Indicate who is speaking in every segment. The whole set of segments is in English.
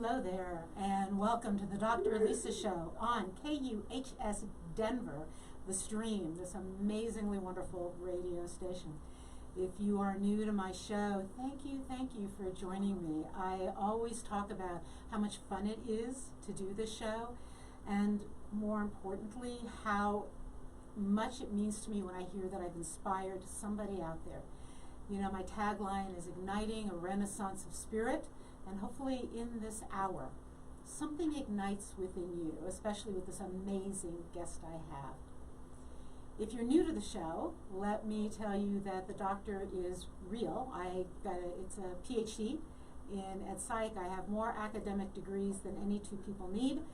Speaker 1: Hello there, and welcome to the Dr. Elisa Show on KUHS Denver, the stream, this amazingly wonderful radio station. If you are new to my show, thank you for joining me. I always talk about how much fun it is to do this show, and more importantly, how much it means to me when I hear that I've inspired somebody out there. You know, my tagline is igniting a renaissance of spirit, and hopefully in this hour, something ignites within you, especially with this amazing guest I have. If you're new to the show, let me tell you that the doctor is real. It's a PhD in Ed Psych. I have more academic degrees than any two people need,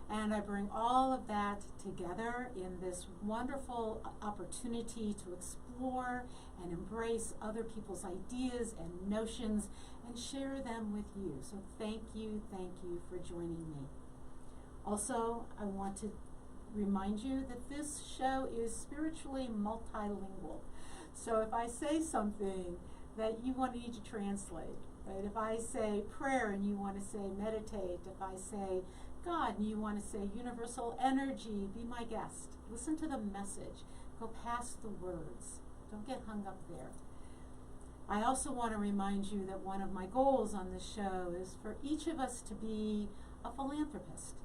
Speaker 1: and I bring all of that together in this wonderful opportunity to explore and embrace other people's ideas and notions and share them with you. So thank you for joining me. Also, I want to remind you that this show is spiritually multilingual. So if I say something that you need to translate, right? If I say prayer and you want to say meditate, if I say God and you want to say universal energy, be my guest. Listen to the message. Go past the words. Don't get hung up there. I also want to remind you that one of my goals on this show is for each of us to be a philanthropist.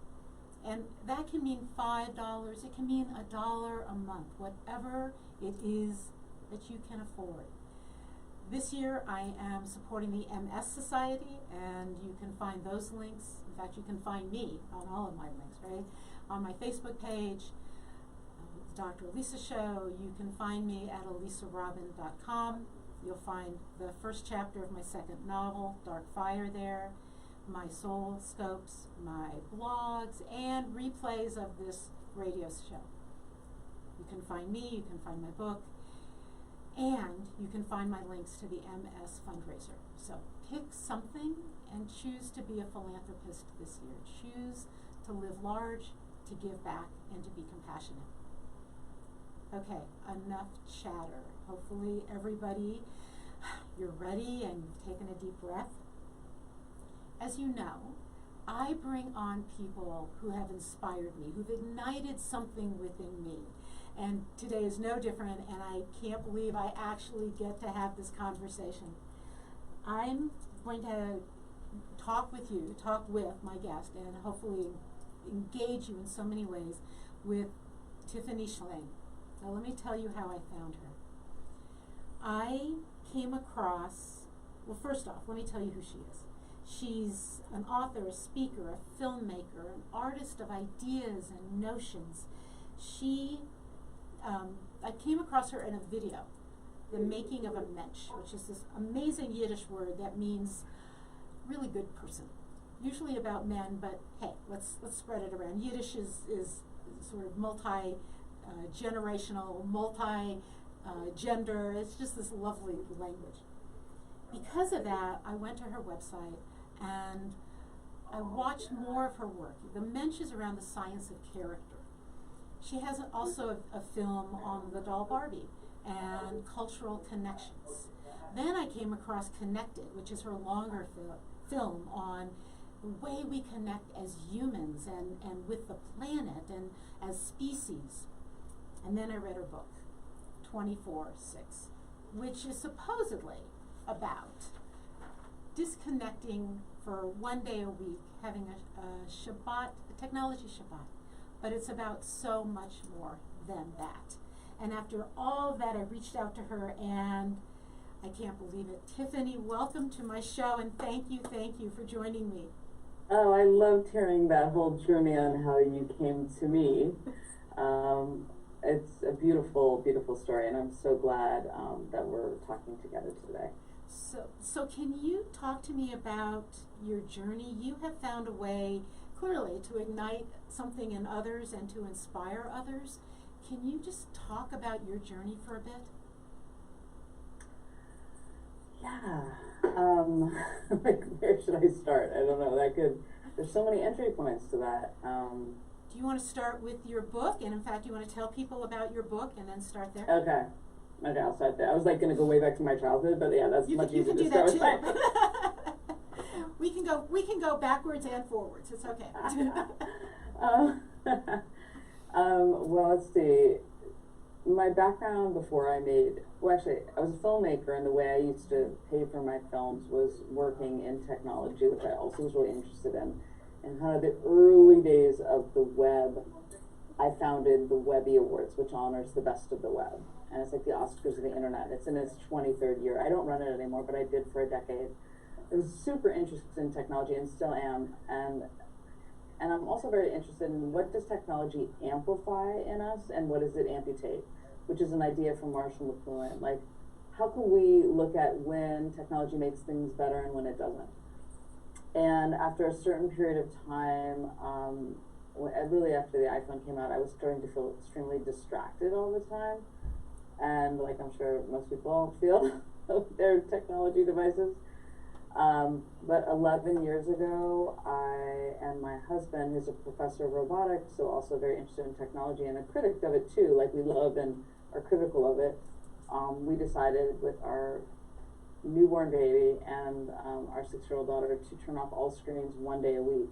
Speaker 1: And that can mean $5, it can mean $1 a month, whatever it is that you can afford. This year I am supporting the MS Society, and you can find those links. In fact, you can find me on all of my links, right? On my Facebook page, Dr. Elisa Show. You can find me at elisarobin.com. You'll find the first chapter of my second novel, Dark Fire, there, my soul scopes, my blogs, and replays of this radio show. You can find me, you can find my book, and you can find my links to the MS fundraiser. So pick something and choose to be a philanthropist this year. Choose to live large, to give back, and to be compassionate. Okay, enough chatter. Hopefully everybody, you're ready and you've taken a deep breath. As you know, I bring on people who have inspired me, who've ignited something within me. And today is no different, and I can't believe I actually get to have this conversation. I'm going to talk with my guest, and hopefully engage you in so many ways with Tiffany Shlain. Now let me tell you how I found her. I came across, well, first off, let me tell you who she is. She's an author, a speaker, a filmmaker, an artist of ideas and notions. I came across her in a video, The Making of a Mensch, which is this amazing Yiddish word that means really good person. Usually about men, but hey, let's spread it around. Yiddish is sort of multi-generational, multi-gender. It's just this lovely language. Because of that, I went to her website and I watched more of her work. The Mensch is around the science of character. She has also a film on the doll Barbie and cultural connections. Then I came across Connected, which is her longer film on the way we connect as humans and with the planet and as species. And then I read her book, 24/6, which is supposedly about disconnecting for one day a week, having a Shabbat, a technology Shabbat. But it's about so much more than that. And after all that, I reached out to her, and I can't believe it. Tiffany, welcome to my show, and thank you for joining me.
Speaker 2: Oh, I loved hearing that whole journey on how you came to me. It's a beautiful, beautiful story, and I'm so glad that we're talking together today.
Speaker 1: So can you talk to me about your journey? You have found a way, clearly, to ignite something in others and to inspire others. Can you just talk about your journey for a bit?
Speaker 2: Yeah. Where should I start? I don't know. There's so many entry points to that.
Speaker 1: Do you want to start with your book? And in fact, you want to tell people about your book and then start there?
Speaker 2: Okay, I'll start there. I was going to go way back to my childhood, but yeah, that's much easier to start with.
Speaker 1: You can do that too. We can go backwards and forwards. It's okay.
Speaker 3: Well, let's see. My background before I was a filmmaker, and the way I used to pay for my films was working in technology, which I also was really interested in. And kind of the early days of the web, I founded the Webby Awards, which honors the best of the web. And it's like the Oscars of the internet. It's in its 23rd year. I don't run it anymore, but I did for a decade. I was super interested in technology and still am. And I'm also very interested in what does technology amplify in us and what does it amputate, which is an idea from Marshall McLuhan. Like, how can we look at when technology makes things better and when it doesn't? And after a certain period of time, really after the iPhone came out, I was starting to feel extremely distracted all the time. And like I'm sure most people feel with their technology devices. But 11 years ago, I and my husband, who's a professor of robotics, so also very interested in technology and a critic of it too, like we love and are critical of it, we decided with our newborn baby and our 6-year-old daughter to turn off all screens one day a week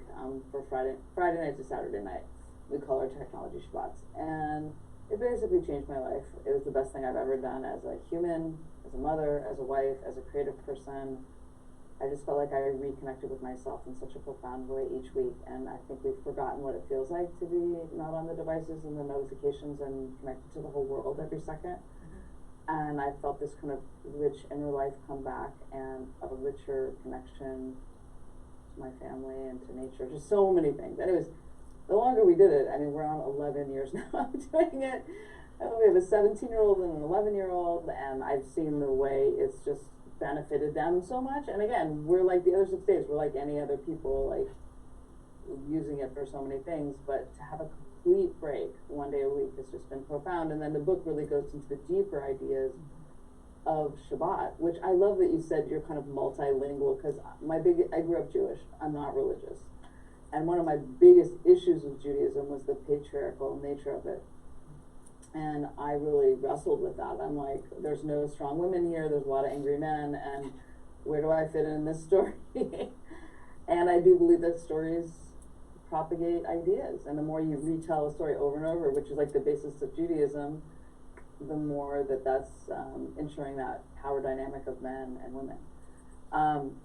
Speaker 3: for Friday night to Saturday night. We call our technology Shabbats. And it basically changed my life. It was the best thing I've ever done as a human, as a mother, as a wife, as a creative person. I just felt like I reconnected with myself in such a profound way each week, and I think we've forgotten what it feels like to be not on the devices and the notifications and connected to the whole world every second. And I felt this kind of rich inner life come back and a richer connection to my family and to nature, just so many things. Anyways, the longer we did it, I mean, we're on 11 years now doing it. We have a 17-year-old and an 11-year-old, and I've seen the way it's just benefited them so much. And again, we're like the other 6 days, we're like any other people, like using it for so many things, but to have a complete break one day a week has just been profound. And then the book really goes into the deeper ideas of Shabbat, which I love that you said you're kind of multilingual, because I grew up Jewish, I'm not religious. And one of my biggest issues with Judaism was the patriarchal nature of it. And I really wrestled with that. I'm like, there's no strong women here, there's a lot of angry men, and where do I fit in this story? And I do believe that stories propagate ideas, and the more you retell a story over and over, which is like the basis of Judaism, the more that's ensuring that power dynamic of men and women.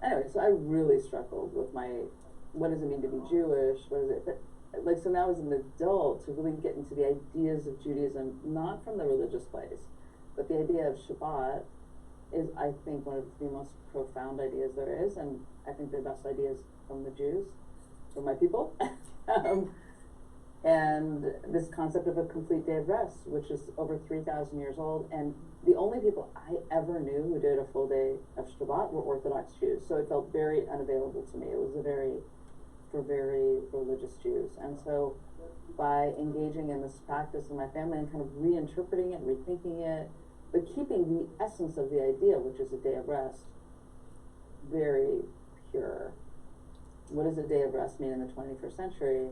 Speaker 3: Anyway, so I really struggled with what does it mean to be Jewish? What is it? But like, so now as an adult, to really get into the ideas of Judaism, not from the religious place, but the idea of Shabbat is, I think, one of the most profound ideas there is, and I think the best ideas from the Jews, from my people. And this concept of a complete day of rest, which is over 3,000 years old, and the only people I ever knew who did a full day of Shabbat were Orthodox Jews, so it felt very unavailable to me. It was for very religious Jews. And so by engaging in this practice in my family and kind of reinterpreting it, rethinking it, but keeping the essence of the idea, which is a day of rest, very pure. What does a day of rest mean in the 21st century?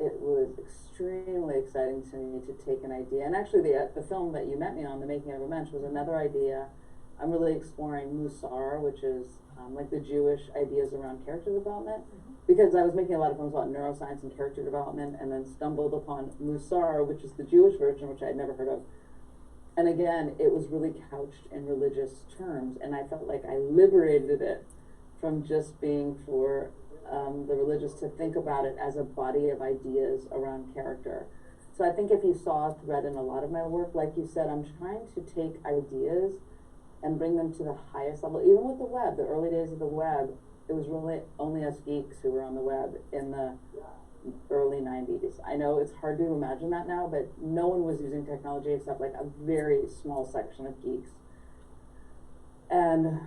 Speaker 3: It was extremely exciting to me to take an idea, and actually the film that you met me on, The Making of a Mensch, was another idea. I'm really exploring Musar, which is like the Jewish ideas around character development, because I was making a lot of films about neuroscience and character development, and then stumbled upon Musar, which is the Jewish version, which I had never heard of. And again, it was really couched in religious terms, and I felt like I liberated it from just being for the religious to think about it as a body of ideas around character. So I think if you saw a thread in a lot of my work, like you said, I'm trying to take ideas and bring them to the highest level. Even with the web, the early days of the web, it was really only us geeks who were on the web in the early 90s. I know it's hard to imagine that now, but no one was using technology except like a very small section of geeks. And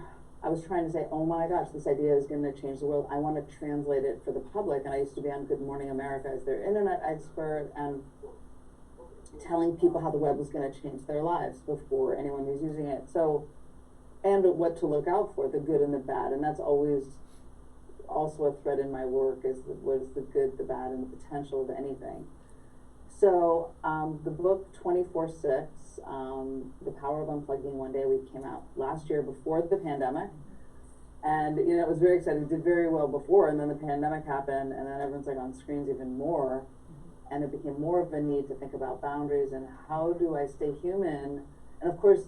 Speaker 3: I was trying to say, oh my gosh, this idea is going to change the world. I want to translate it for the public. And I used to be on Good Morning America as their internet expert and telling people how the web was going to change their lives before anyone was using it. So, and what to look out for, the good and the bad. And that's always also a thread in my work, is what is the good, the bad, and the potential of anything. So the book 24/6, The Power of Unplugging One Day a Week, came out last year before the pandemic. And, you know, it was very exciting. It did very well before, and then the pandemic happened, and then everyone's like on screens even more. And it became more of a need to think about boundaries and how do I stay human? And of course,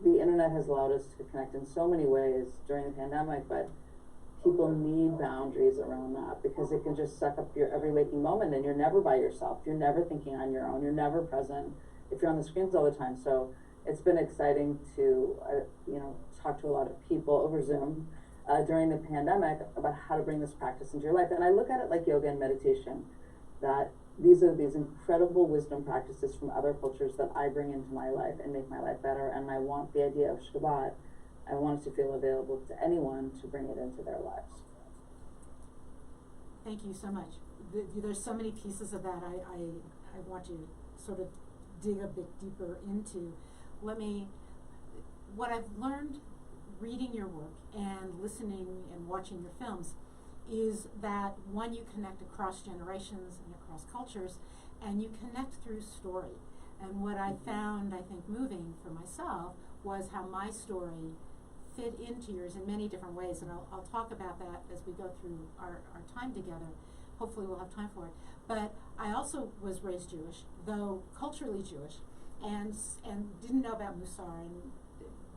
Speaker 3: the internet has allowed us to connect in so many ways during the pandemic, but people need boundaries around that because it can just suck up your every waking moment, and you're never by yourself. You're never thinking on your own. You're never present if you're on the screens all the time. So it's been exciting to, you know, talk to a lot of people over Zoom during the pandemic about how to bring this practice into your life. And I look at it like yoga and meditation, that these are these incredible wisdom practices from other cultures that I bring into my life and make my life better. And I want the idea of Shabbat, I want it to feel available to anyone to bring it into their lives.
Speaker 1: Thank you so much. There's so many pieces of that I want to sort of dig a bit deeper into. What I've learned reading your work and listening and watching your films is that, one, you connect across generations and across cultures, and you connect through story. And what I found, I think, moving for myself was how my story fit into yours in many different ways, and I'll talk about that as we go through our time together. Hopefully we'll have time for it. But I also was raised Jewish, though culturally Jewish, and didn't know about Musar, and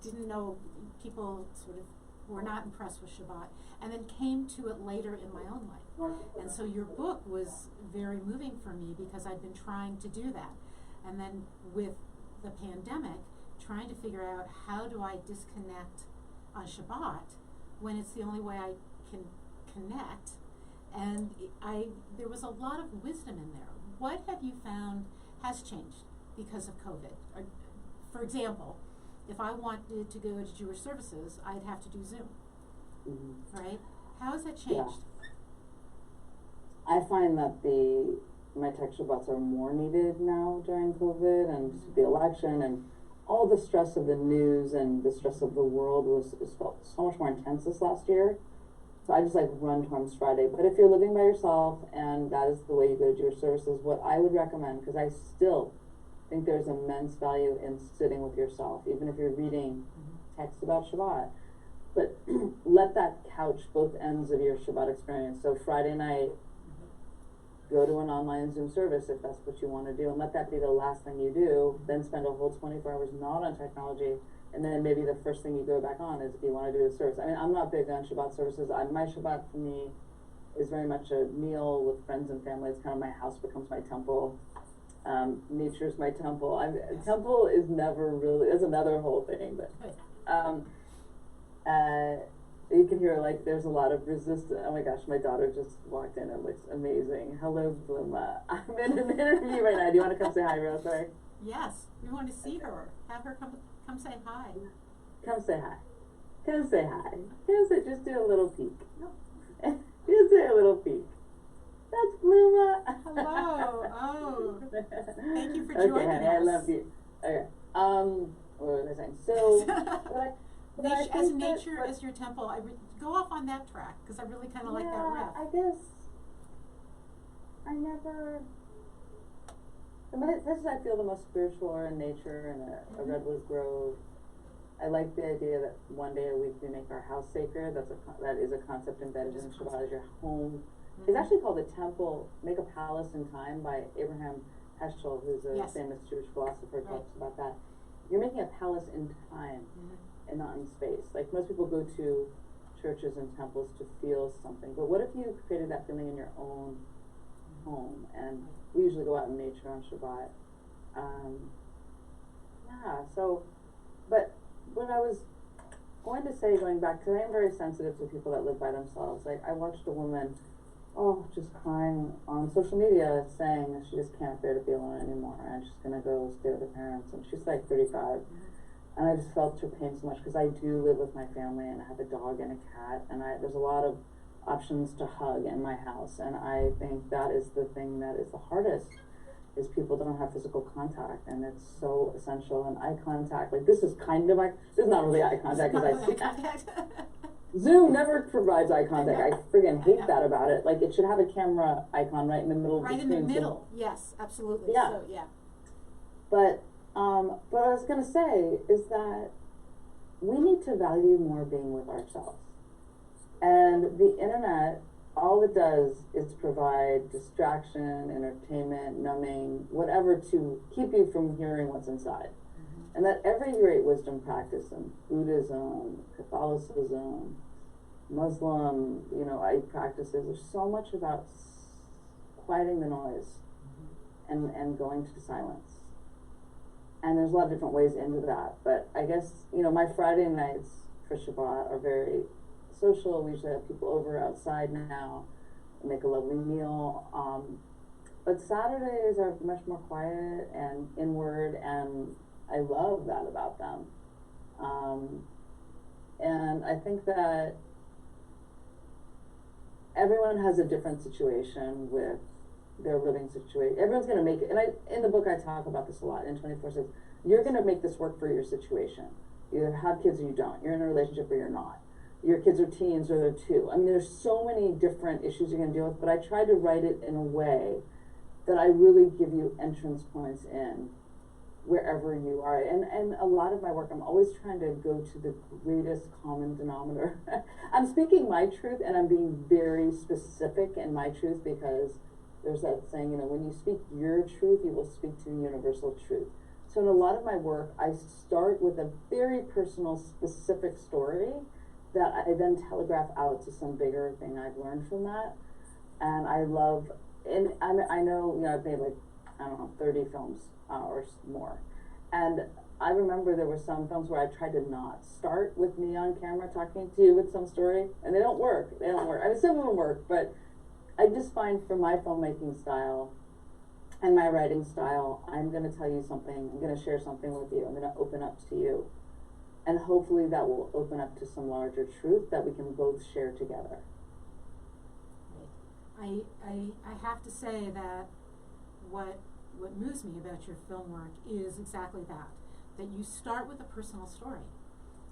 Speaker 1: didn't know, people sort of were not impressed with Shabbat, and then came to it later in my own life. And so your book was very moving for me because I'd been trying to do that. And then with the pandemic, trying to figure out how do I disconnect on Shabbat when it's the only way I can connect. And there was a lot of wisdom in there. What have you found has changed because of COVID? For example, if I wanted to go to Jewish services, I'd have to do Zoom, right? How has that changed?
Speaker 3: Yeah. I find that my tech Shabbats are more needed now during COVID and the election, and all the stress of the news and the stress of the world is felt so much more intense this last year. So I just like run towards Friday. But if you're living by yourself and that is the way you go to Jewish services, what I would recommend, because I still think there's immense value in sitting with yourself, even if you're reading text about Shabbat. But let that couch both ends of your Shabbat experience. So Friday night, go to an online Zoom service if that's what you want to do, and let that be the last thing you do. Then spend a whole 24 hours not on technology, and then maybe the first thing you go back on is if you want to do a service. I mean, I'm not big on Shabbat services. My Shabbat for me is very much a meal with friends and family. It's kind of my house becomes my temple. Nature's my temple. Temple is never really, it's another whole thing, but you can hear like there's a lot of resistance. Oh my gosh, my daughter just walked in and looks amazing. Hello, Bluma. I'm in an interview right now. Do you want to come say hi real quick?
Speaker 1: Yes, we want to see her. Have her come say hi.
Speaker 3: Come say hi. Come say hi. Just do a little peek. Just do a little peek. That's Bluma.
Speaker 1: Hello. Oh, thank you for joining
Speaker 3: okay, honey,
Speaker 1: us.
Speaker 3: I love you. Okay. What was I saying? So,
Speaker 1: as nature as your temple, go off on that track because I really kind of like that riff.
Speaker 3: I guess I never. The places I feel the most spiritual are in nature and a redwood grove. I like the idea that one day a week we make our house sacred. That is a concept embedded in Shabbat as your home. It's actually called the temple, Make a Palace in Time by Abraham Heschel, who's a famous Jewish philosopher, talks about that. You're making a palace in time and not in space. Like most people go to churches and temples to feel something, but what if you created that feeling in your own home? And we usually go out in nature on Shabbat. But what I was going to say, going back, because I am very sensitive to people that live by themselves. Like I watched a woman just crying on social media saying that she just can't bear to be alone anymore and she's going to go stay with her parents, and she's like 35. And I just felt her pain so much because I do live with my family and I have a dog and a cat, and there's a lot of options to hug in my house, and I think that is the thing that is the hardest, is people don't have physical contact, and it's so essential. And eye contact, like this is not really eye contact because I see Zoom never provides eye contact. I friggin' hate that about it. Like it should have a camera icon right in the middle of the screen.
Speaker 1: Right in the middle, yes, absolutely.
Speaker 3: Yeah.
Speaker 1: So, yeah.
Speaker 3: But what I was gonna say is that we need to value more being with ourselves. And the internet, all it does is provide distraction, entertainment, numbing, whatever to keep you from hearing what's inside. And that every great wisdom practice in Buddhism, Catholicism, Muslim, practices, there's so much about quieting the noise and going to silence. And there's a lot of different ways into that. But I guess, my Friday nights for Shabbat are very social. We usually have people over outside now, make a lovely meal. But Saturdays are much more quiet and inward, and I love that about them. And I think that everyone has a different situation with their living situation. Everyone's going to make it. And in the book, I talk about this a lot in 24/6. You're going to make this work for your situation. You either have kids or you don't. You're in a relationship or you're not. Your kids are teens or they're two. I mean, there's so many different issues you're going to deal with, but I try to write it in a way that I really give you entrance points in wherever you are. And a lot of my work, I'm always trying to go to the greatest common denominator. I'm speaking my truth, and I'm being very specific in my truth, because there's that saying, when you speak your truth, you will speak to the universal truth. So in a lot of my work, I start with a very personal, specific story that I then telegraph out to some bigger thing I've learned from that. And I love, and I know, I've made 30 films or more. And I remember there were some films where I tried to not start with me on camera talking to you with some story, and they don't work. I mean, some of them work, but I just find for my filmmaking style and my writing style, I'm going to tell you something, I'm going to share something with you, I'm going to open up to you. And hopefully that will open up to some larger truth that we can both share together.
Speaker 1: I have to say that what moves me about your film work is exactly that you start with a personal story,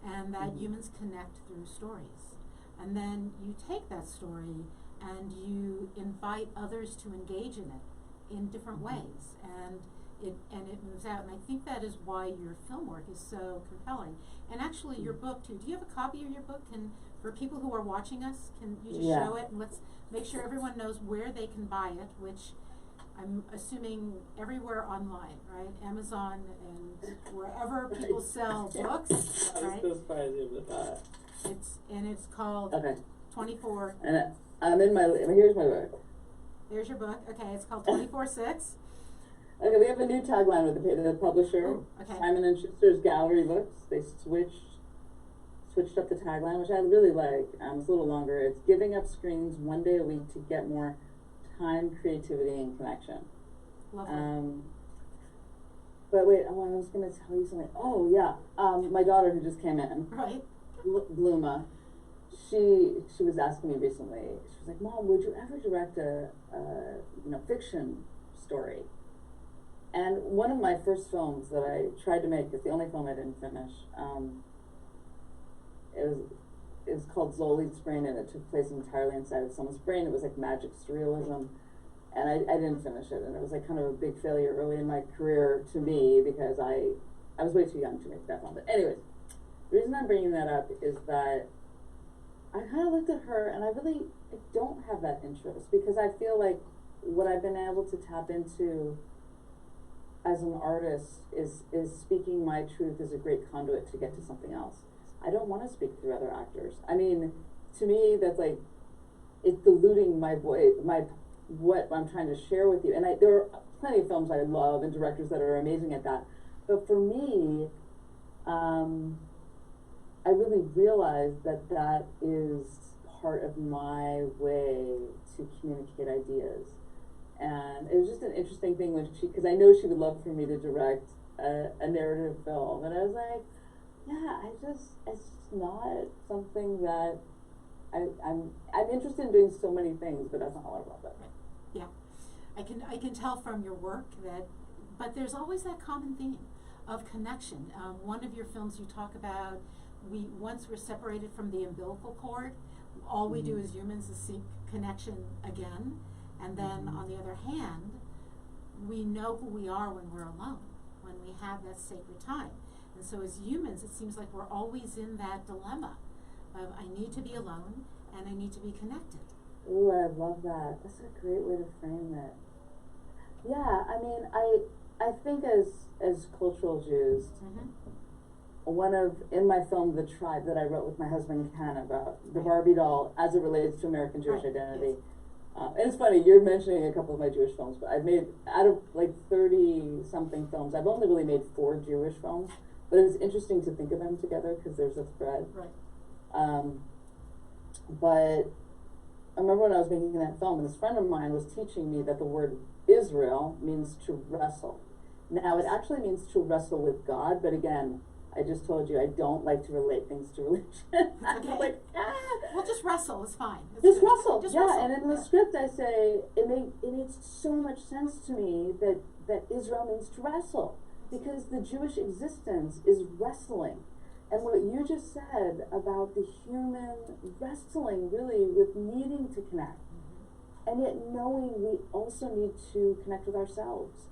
Speaker 1: and that humans connect through stories. And then you take that story and you invite others to engage in it in different ways, and it moves out. And I think that is why your film work is so compelling. And actually your book too. Do you have a copy of your book? For people who are watching us, can you just show it, and let's make sure everyone knows where they can buy it, which I'm assuming everywhere online, right? Amazon and wherever people sell books, right? It's called 24.
Speaker 3: And here's my book.
Speaker 1: There's your book. Okay, it's called 24/6.
Speaker 3: Okay, we have a new tagline with the publisher.
Speaker 1: Ooh, okay.
Speaker 3: Simon & Schuster's Gallery Books. They switched up the tagline, which I really like. It's a little longer. It's giving up screens one day a week to get more time, creativity, and connection.
Speaker 1: Lovely.
Speaker 3: But wait, I was going to tell you something. Oh yeah, my daughter who just came in,
Speaker 1: Right.
Speaker 3: Bluma. She was asking me recently. She was like, "Mom, would you ever direct a fiction story?" And one of my first films that I tried to make, it's the only film I didn't finish. It was called Zoli's Brain, and it took place entirely inside of someone's brain. It was like magic surrealism, and I didn't finish it, and it was like kind of a big failure early in my career to me, because I was way too young to make that film. But anyways, the reason I'm bringing that up is that I kind of looked at her, and I don't have that interest, because I feel like what I've been able to tap into as an artist is speaking my truth as a great conduit to get to something else. I don't want to speak through other actors. I mean, to me, that's like, it's diluting my voice, what I'm trying to share with you. And there are plenty of films I love and directors that are amazing at that. But for me, I really realized that is part of my way to communicate ideas. And it was just an interesting thing because I know she would love for me to direct a narrative film. And I was like, yeah, it's not something that I'm interested in doing so many things, but that's not what I love about.
Speaker 1: Yeah, I can tell from your work but there's always that common theme of connection. One of your films you talk about, once we're separated from the umbilical cord, all we do as humans is seek connection again. And then on the other hand, we know who we are when we're alone, when we have that sacred time. And so as humans, it seems like we're always in that dilemma of I need to be alone, and they need to be connected.
Speaker 3: Ooh, I love that. That's a great way to frame it. Yeah, I mean, I think as cultural Jews, in my film, The Tribe, that I wrote with my husband Ken about the Barbie doll as it relates to American Jewish identity. And it's funny, you're mentioning a couple of my Jewish films, but I've made, out of like 30-something films, I've only really made 4 Jewish films, but it's interesting to think of them together because there's a thread.
Speaker 1: Right.
Speaker 3: But I remember when I was making that film, and this friend of mine was teaching me that the word Israel means to wrestle. Now, it actually means to wrestle with God, but again, I just told you I don't like to relate things to religion. I'm like,
Speaker 1: Well, just wrestle is fine.
Speaker 3: Just wrestle,
Speaker 1: just
Speaker 3: yeah.
Speaker 1: wrestle.
Speaker 3: And in the script, I say it makes so much sense to me that Israel means to wrestle, because the Jewish existence is wrestling. And what you just said about the human wrestling, really, with needing to connect, and yet knowing we also need to connect with ourselves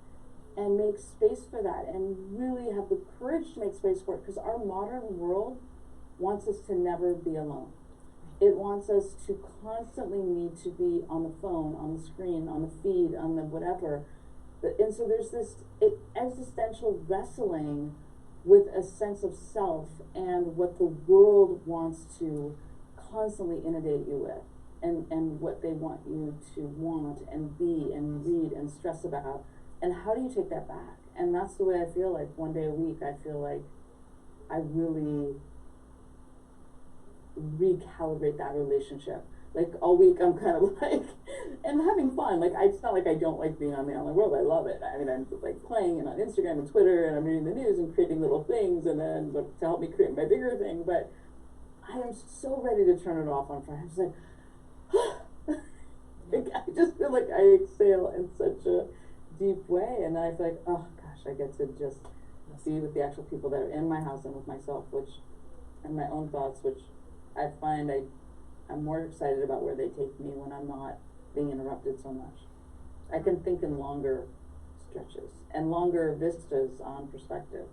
Speaker 3: and make space for that, and really have the courage to make space for it, because our modern world wants us to never be alone. It wants us to constantly need to be on the phone, on the screen, on the feed, on the whatever. And so there's this existential wrestling with a sense of self and what the world wants to constantly inundate you with, and what they want you to want and be and read and stress about. And how do you take that back? And that's the way I feel like one day a week, I feel like I really recalibrate that relationship. Like all week I'm kind of like, and having fun. Like it's not like I don't like being on the online world. I love it. I mean, I'm like playing and on Instagram and Twitter, and I'm reading the news and creating little things, and then to help me create my bigger thing. But I am so ready to turn it off on Friday. I'm just like, I just feel like I exhale in such a deep way, and then I feel like, oh gosh, I get to just be with the actual people that are in my house and with myself, and my own thoughts, which I find I'm more excited about where they take me when I'm not being interrupted so much. I can think in longer stretches and longer vistas on perspective.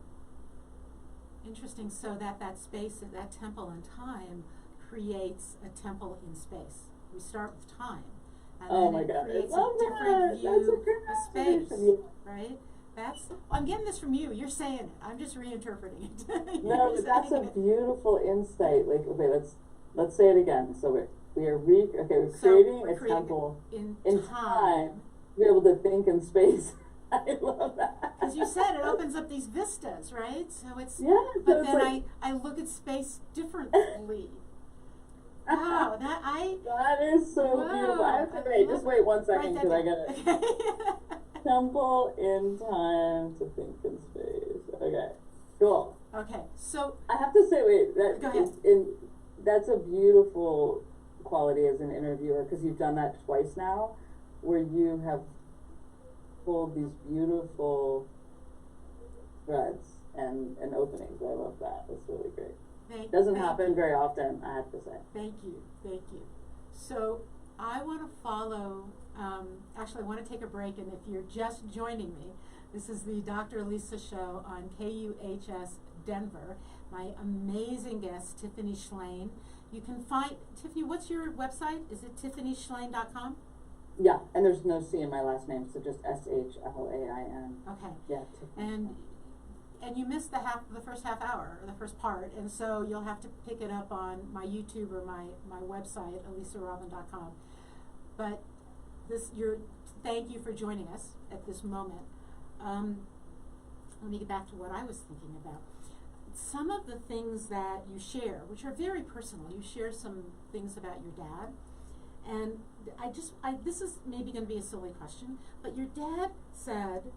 Speaker 1: Interesting. So that space, that temple in time, creates a temple in space. We start with time. And
Speaker 3: Oh
Speaker 1: then
Speaker 3: my
Speaker 1: it
Speaker 3: God,
Speaker 1: creates
Speaker 3: I love
Speaker 1: a different
Speaker 3: that.
Speaker 1: view
Speaker 3: That's a great
Speaker 1: of space,
Speaker 3: observation.
Speaker 1: right? I'm getting this from you. You're saying it. I'm just reinterpreting it.
Speaker 3: No, but that's a beautiful insight. Like, okay, let's say it again. So we're creating a temple
Speaker 1: in
Speaker 3: time to be able to think in space. I love that.
Speaker 1: As you said, it opens up these vistas, right? So it's
Speaker 3: but
Speaker 1: then
Speaker 3: like,
Speaker 1: I look at space differently. Wow,
Speaker 3: that is so beautiful. I have to wait. Just wait 1 second because I got it.
Speaker 1: Okay.
Speaker 3: Temple in time to think in space. Okay, cool.
Speaker 1: Okay, so
Speaker 3: I have to say,
Speaker 1: Go ahead.
Speaker 3: That's a beautiful quality as an interviewer, because you've done that twice now, where you have pulled these beautiful threads and openings. I love that. That's really great. Doesn't happen very often, I have to say.
Speaker 1: Thank you. So I want to follow, actually I want to take a break, and if you're just joining me, this is the Dr. Elisa Show on KUHS Denver. My amazing guest, Tiffany Shlain. You can find, Tiffany, what's your website? Is it tiffanyshlain.com?
Speaker 3: Yeah, and there's no C in my last name, so just SHLAIN.
Speaker 1: Okay.
Speaker 3: Yeah, Tiffany.
Speaker 1: And you missed the first half hour, or the first part, and so you'll have to pick it up on my YouTube or my website, elisarobin.com. But thank you for joining us at this moment. Let me get back to what I was thinking about. Some of the things that you share, which are very personal, you share some things about your dad, and this is maybe going to be a silly question, but your dad said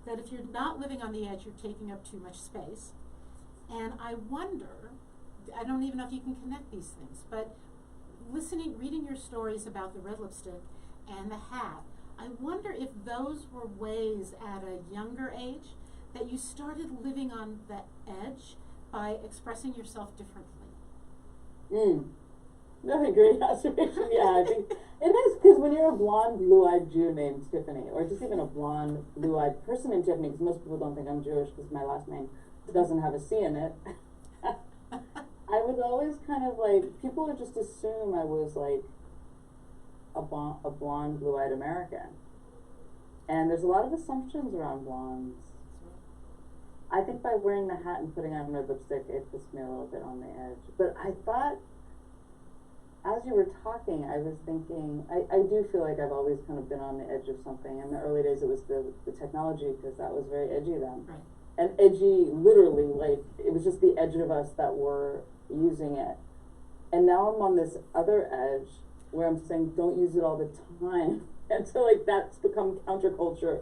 Speaker 1: that if you're not living on the edge, you're taking up too much space. And I wonder, I don't even know if you can connect these things, but reading your stories about the red lipstick and the hat, I wonder if those were ways at a younger age that you started living on the edge by expressing yourself differently.
Speaker 3: That's a great observation. Yeah, I think it is, because when you're a blonde, blue-eyed Jew named Tiffany, or just even a blonde, blue-eyed person named Tiffany, because most people don't think I'm Jewish because my last name doesn't have a C in it. I was always kind of like, people would just assume I was like a blonde, blue-eyed American. And there's a lot of assumptions around blondes. I think by wearing the hat and putting on red lipstick, it puts me a little bit on the edge. But I thought, as you were talking, I was thinking, I do feel like I've always kind of been on the edge of something. In the early days, it was the technology, because that was very edgy then.
Speaker 1: Right.
Speaker 3: And edgy, literally, like, it was just the edge of us that were using it. And now I'm on this other edge where I'm saying, don't use it all the time. And so, like, that's become counterculture.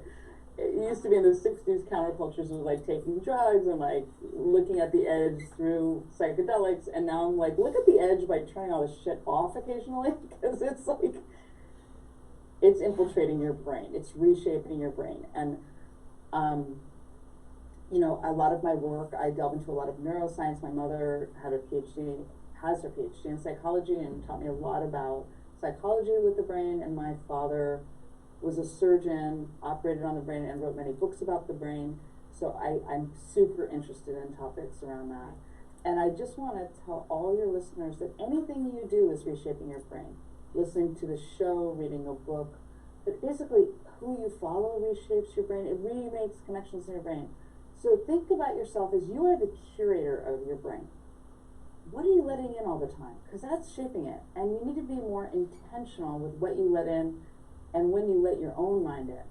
Speaker 3: It used to be in the 60s, countercultures was like taking drugs and like looking at the edge through psychedelics, and now I'm like, look at the edge by turning all this shit off occasionally, because it's like, it's infiltrating your brain, it's reshaping your brain. And you know, a lot of my work, I delve into a lot of neuroscience. My mother had her PhD, has her PhD in psychology, and taught me a lot about psychology with the brain. And my father was a surgeon, operated on the brain, and wrote many books about the brain. So I'm super interested in topics around that. And I just want to tell all your listeners that anything you do is reshaping your brain. Listening to the show, reading a book, but basically who you follow reshapes your brain. It remakes connections in your brain. So think about yourself as you are the curator of your brain. What are you letting in all the time? Because that's shaping it. And you need to be more intentional with what you let in and when you let your own mind in.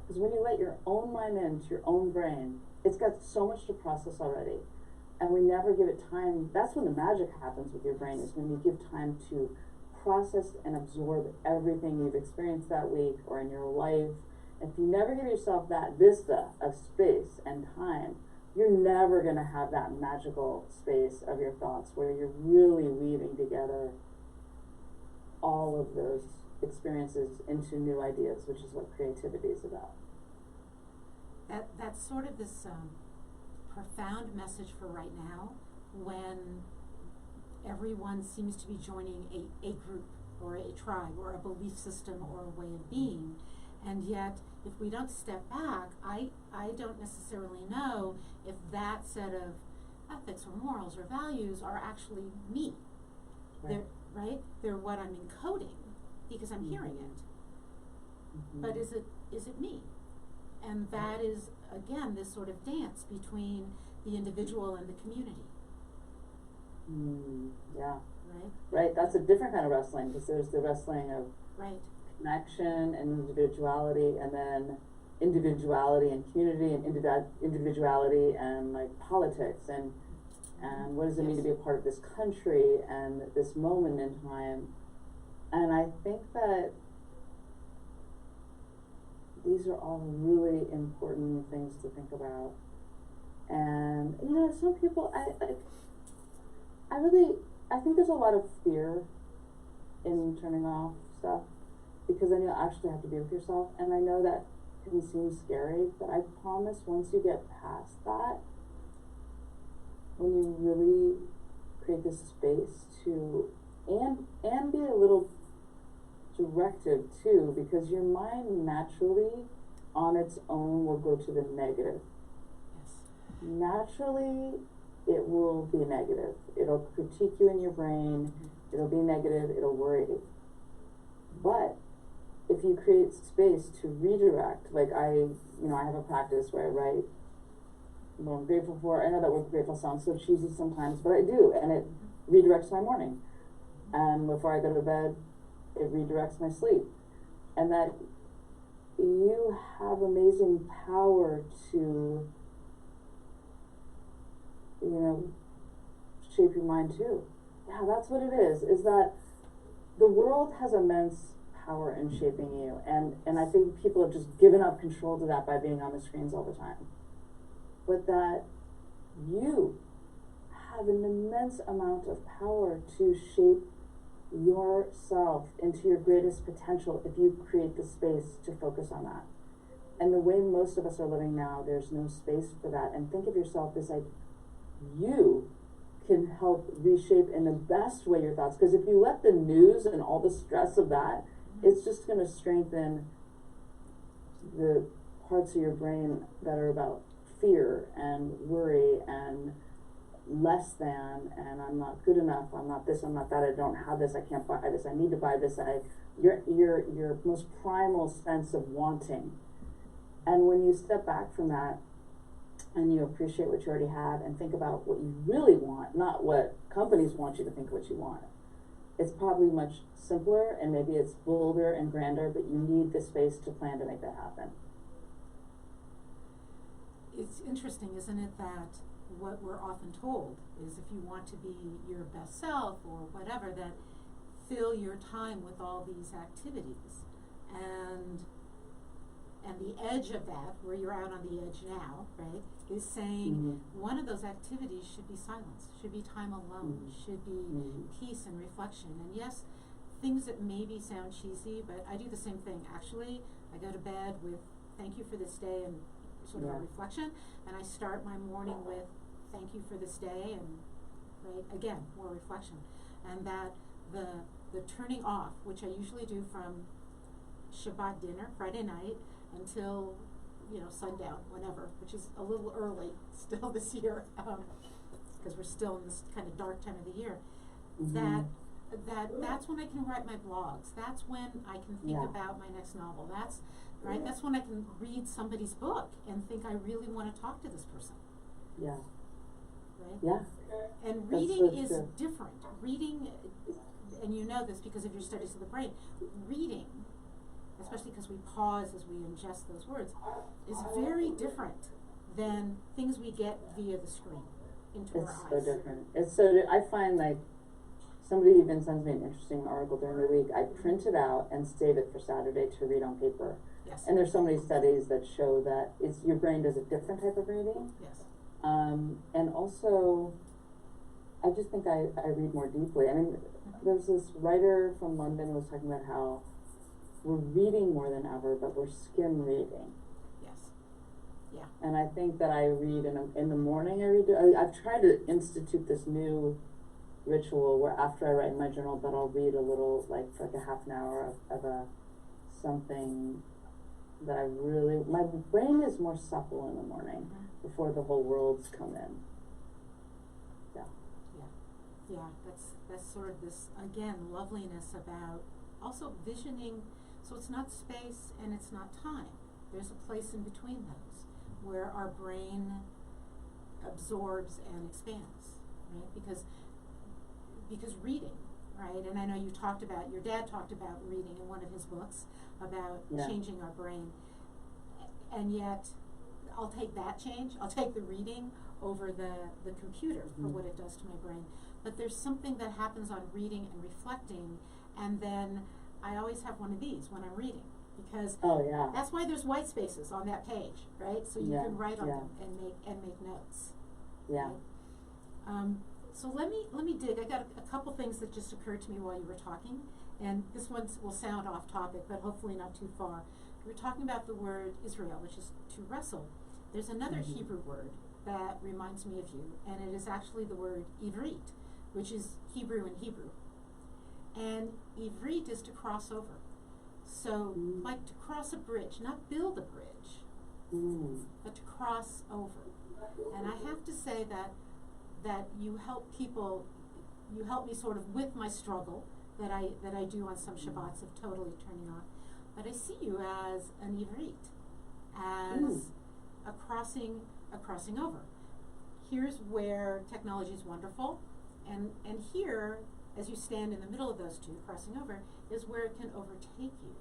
Speaker 3: Because when you let your own mind into your own brain, it's got so much to process already. And we never give it time. That's when the magic happens with your brain, is when you give time to process and absorb everything you've experienced that week or in your life. If you never give yourself that vista of space and time, you're never going to have that magical space of your thoughts where you're really weaving together all of those experiences into new ideas, which is what creativity is about.
Speaker 1: That's sort of this profound message for right now, when everyone seems to be joining a group or a tribe or a belief system or a way of being. And yet, if we don't step back, I don't necessarily know if that set of ethics or morals or values are actually me.
Speaker 3: Right.
Speaker 1: They're what I'm encoding because I'm hearing it. But is it me? And that is, again, this sort of dance between the individual and the community.
Speaker 3: Yeah.
Speaker 1: Right?
Speaker 3: Right, that's a different kind of wrestling, because there's the wrestling of
Speaker 1: Right.
Speaker 3: connection and individuality, and then individuality and community, and individuality and like politics, and what does it mean to be a part of this country and this moment in time. And I think that these are all really important things to think about. And you know, some people, I think there's a lot of fear in turning off stuff, because then you actually have to be with yourself. And I know that can seem scary, but I promise once you get past that, when you really create this space to, and be a little directive too, because your mind naturally on its own will go to the negative.
Speaker 1: Yes.
Speaker 3: Naturally, it will be negative. It'll critique you in your brain. It'll be negative. It'll worry. But if you create space to redirect, like I have a practice where I write what I'm grateful for. I know that word grateful sounds so cheesy sometimes, but I do, and it redirects my morning. And before I go to bed, it redirects my sleep. And that you have amazing power to, shape your mind too. Yeah, that's what it is that the world has immense power in shaping you. And I think people have just given up control to that by being on the screens all the time. But that you have an immense amount of power to shape yourself into your greatest potential if you create the space to focus on that. And the way most of us are living now, there's no space for that. And think of yourself as like, you can help reshape in the best way your thoughts. Because if you let the news and all the stress of that, it's just going to strengthen the parts of your brain that are about fear and worry and less than, and I'm not good enough, I'm not this, I'm not that, I don't have this, I can't buy this, I need to buy this, your most primal sense of wanting. And when you step back from that and you appreciate what you already have and think about what you really want, not what companies want you to think what you want, it's probably much simpler, and maybe it's bolder and grander, but you need the space to plan to make that happen.
Speaker 1: It's interesting, isn't it, that what we're often told is if you want to be your best self or whatever, that fill your time with all these activities. And the edge of that, where you're out on the edge now, right, is saying one of those activities should be silence, should be time alone, should be peace and reflection. And yes, things that maybe sound cheesy, but I do the same thing. Actually, I go to bed with thank you for this day and sort of a reflection, and I start my morning with thank you for this day, and right, again, more reflection. And that the turning off, which I usually do from Shabbat dinner, Friday night, until, sundown, whenever, which is a little early still this year, because we're still in this kind of dark time of the year, that's when I can write my blogs. That's when I can think about my next novel. That's when I can read somebody's book and think I really want to talk to this person.
Speaker 3: Yeah.
Speaker 1: Right?
Speaker 3: Yeah.
Speaker 1: And reading is different. Reading, and you know this because of your studies of the brain, reading, especially because we pause as we ingest those words, is very different than things we get via the screen into our eyes.
Speaker 3: It's so different. I find like somebody even sends me an interesting article during the week. I print it out and save it for Saturday to read on paper.
Speaker 1: Yes.
Speaker 3: And there's so many studies that show that your brain does a different type of reading.
Speaker 1: Yes.
Speaker 3: And also, I just think I read more deeply. I mean, there's this writer from London who was talking about how we're reading more than ever, but we're skim reading.
Speaker 1: Yes. Yeah.
Speaker 3: And I think that I read in the morning. I've tried to institute this new ritual where after I write in my journal, that I'll read a little, for like a half an hour of something that my brain is more supple in the morning before the whole world's come in. Yeah.
Speaker 1: Yeah. Yeah. That's sort of this, again, loveliness about also visioning. So it's not space and it's not time. There's a place in between those where our brain absorbs and expands, right? Because reading, right? And I know your dad talked about reading in one of his books about changing our brain. And yet, I'll take that change. I'll take the reading over the computer for what it does to my brain. But there's something that happens on reading and reflecting, and then I always have one of these when I'm reading, because that's why there's white spaces on that page, right? So you can write on them and make notes.
Speaker 3: Yeah.
Speaker 1: Right? So let me dig. I got a couple things that just occurred to me while you were talking, and this one will sound off topic, but hopefully not too far. We were talking about the word Israel, which is to wrestle. There's another Hebrew word that reminds me of you, and it is actually the word Ivrit, which is Hebrew in Hebrew. And Ivrit is to cross over. So, like to cross a bridge, not build a bridge, but to cross over. And I have to say that you help me sort of with my struggle that I do on some Shabbats of totally turning off. But I see you as an Ivrit, as a crossing over. Here's where technology is wonderful, and here, as you stand in the middle of those two, crossing over, is where it can overtake you.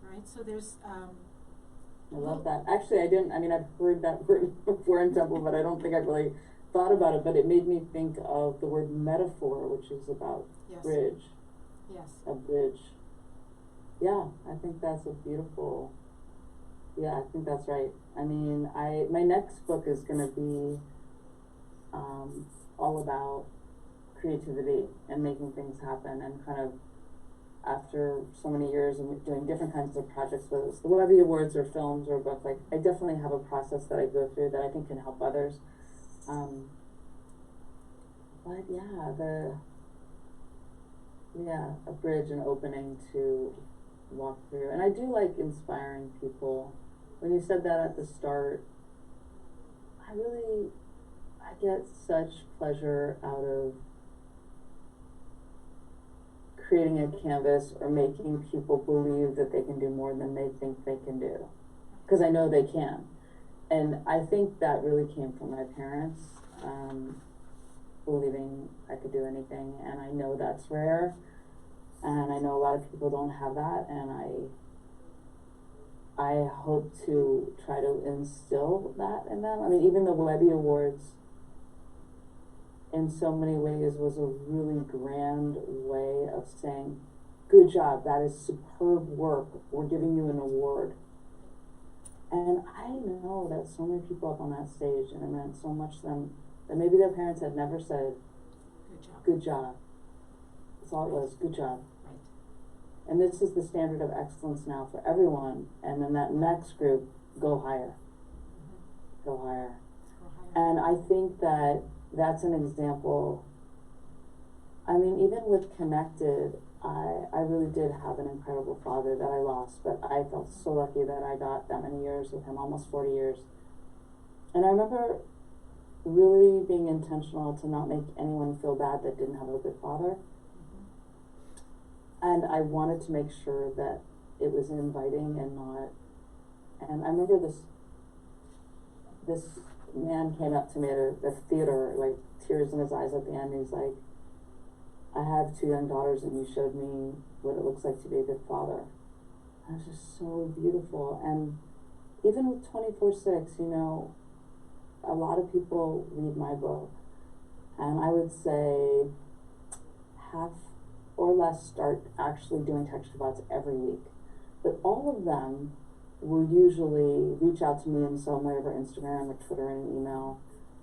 Speaker 1: Right? So there's
Speaker 3: I love that. Actually, I've heard that word before in Temple, but I don't think I've really thought about it, but it made me think of the word metaphor, which is about bridge.
Speaker 1: Yes.
Speaker 3: A bridge. Yeah, I think that's a beautiful, I think that's right. I mean, my next book is going to be all about creativity and making things happen, and kind of after so many years of doing different kinds of projects, whether it's the Webby Awards or films or a book, I definitely have a process that I go through that I think can help others. But a bridge, an opening to walk through. And I do like inspiring people. When you said that at the start, I I get such pleasure out of creating a canvas or making people believe that they can do more than they think they can do. Because I know they can. And I think that really came from my parents, believing I could do anything. And I know that's rare. And I know a lot of people don't have that. And I hope to try to instill that in them. I mean, even the Webby Awards, in so many ways, was a really grand way of saying, good job, that is superb work, we're giving you an award. And I know that so many people up on that stage, and it meant so much to them, that maybe their parents had never said, good job. That's all it was, good job.
Speaker 1: Right.
Speaker 3: And this is the standard of excellence now for everyone. And then that next group, go higher. Go higher. And I think that that's an example. I mean, even with Connected, I really did have an incredible father that I lost, but I felt so lucky that I got that many years with him, almost 40 years. And I remember really being intentional to not make anyone feel bad that didn't have a good father. And I wanted to make sure that it was inviting and not, and I remember this man came up to me at the theater, like tears in his eyes at the end. He's like, I have 2 young daughters and you showed me what it looks like to be a good father. And it was just so beautiful. And even with 24/6, you know, a lot of people read my book. And I would say half or less start actually doing texture bots every week. But all of them will usually reach out to me in some way over Instagram or Twitter and email